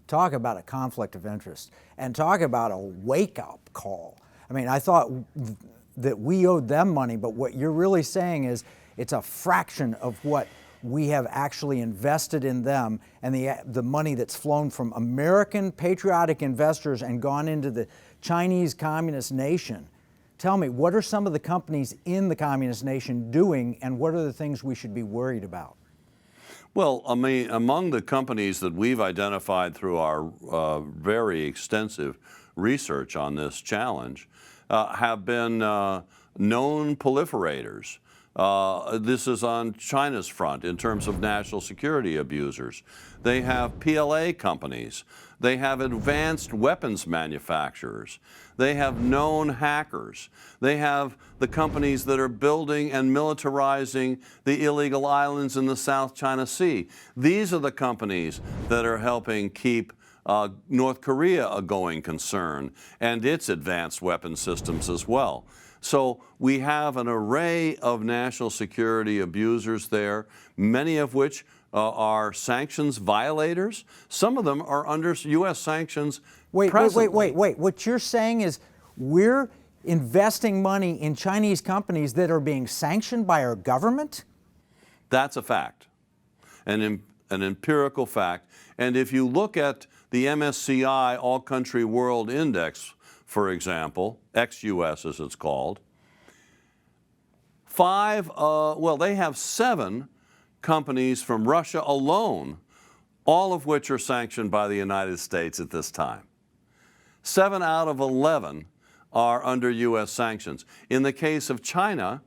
Talk about a conflict of interest, and talk about a wake-up call. I mean, I thought that we owed them money, but what you're really saying is it's a fraction of what we have actually invested in them, and the money that's flown from American patriotic investors and gone into the Chinese communist nation. Tell me, what are some of the companies in the communist nation doing, and what are the things we should be worried about? Well, I mean, among the companies that we've identified through our very extensive research on this challenge have been known proliferators. This is on China's front in terms of national security abusers. They have PLA companies. They have advanced weapons manufacturers. They have known hackers. They have the companies that are building and militarizing the illegal islands in the South China Sea. These are the companies that are helping keep North Korea a going concern and its advanced weapon systems as well. So we have an array of national security abusers there, many of which are sanctions violators. Some of them are under U.S. sanctions presently. Wait. What you're saying is we're investing money in Chinese companies that are being sanctioned by our government? That's a fact, an empirical fact. And if you look at the MSCI All Country World Index, for example, ex-US as it's called, they have 7 companies from Russia alone, all of which are sanctioned by the United States at this time. 7 out of 11 are under U.S. sanctions. In the case of China,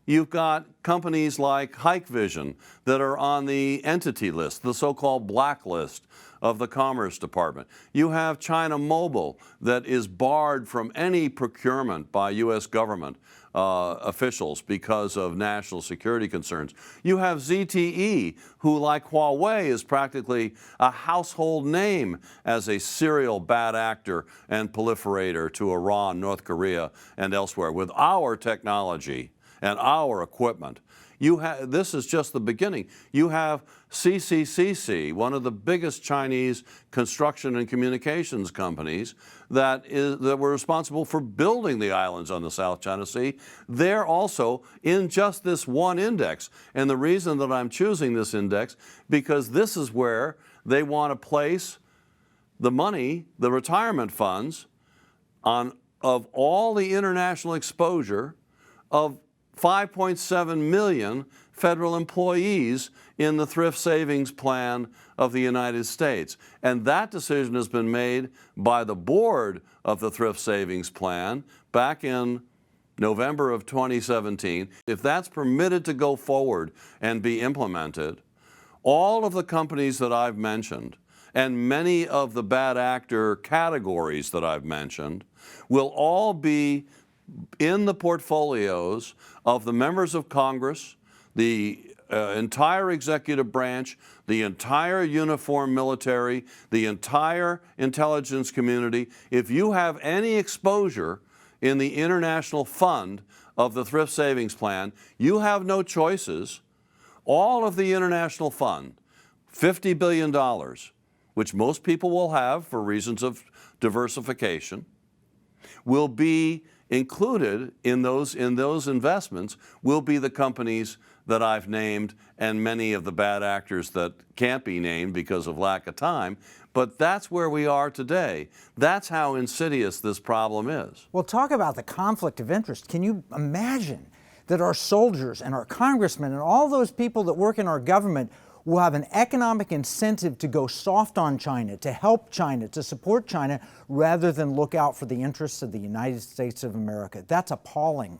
you've got companies like Hikvision that are on the entity list, the so-called blacklist of the Commerce Department. You have China Mobile that is barred from any procurement by U.S. government officials because of national security concerns. You have ZTE, who, like Huawei, is practically a household name as a serial bad actor and proliferator to Iran, North Korea, and elsewhere. With our technology and our equipment, this is just the beginning. You have CCCC, one of the biggest Chinese construction and communications companies that were responsible for building the islands on the South China Sea. They're also in just this one index. And the reason that I'm choosing this index, because this is where they want to place the money, the retirement funds, of all the international exposure of 5.7 million federal employees in the thrift savings plan of the United States. And that decision has been made by the board of the thrift savings plan back in November of 2017. If that's permitted to go forward and be implemented, all of the companies that I've mentioned and many of the bad actor categories that I've mentioned will all be in the portfolios of the members of Congress, the entire executive branch, the entire uniformed military, the entire intelligence community. If you have any exposure in the international fund of the Thrift Savings Plan, you have no choices. All of the international fund, $50 billion, which most people will have for reasons of diversification, will be included in those investments will be the companies that I've named and many of the bad actors that can't be named because of lack of time. But that's where we are today. That's how insidious this problem is. Well, talk about the conflict of interest. Can you imagine that our soldiers and our congressmen and all those people that work in our government will have an economic incentive to go soft on China, to help China, to support China, rather than look out for the interests of the United States of America? That's appalling.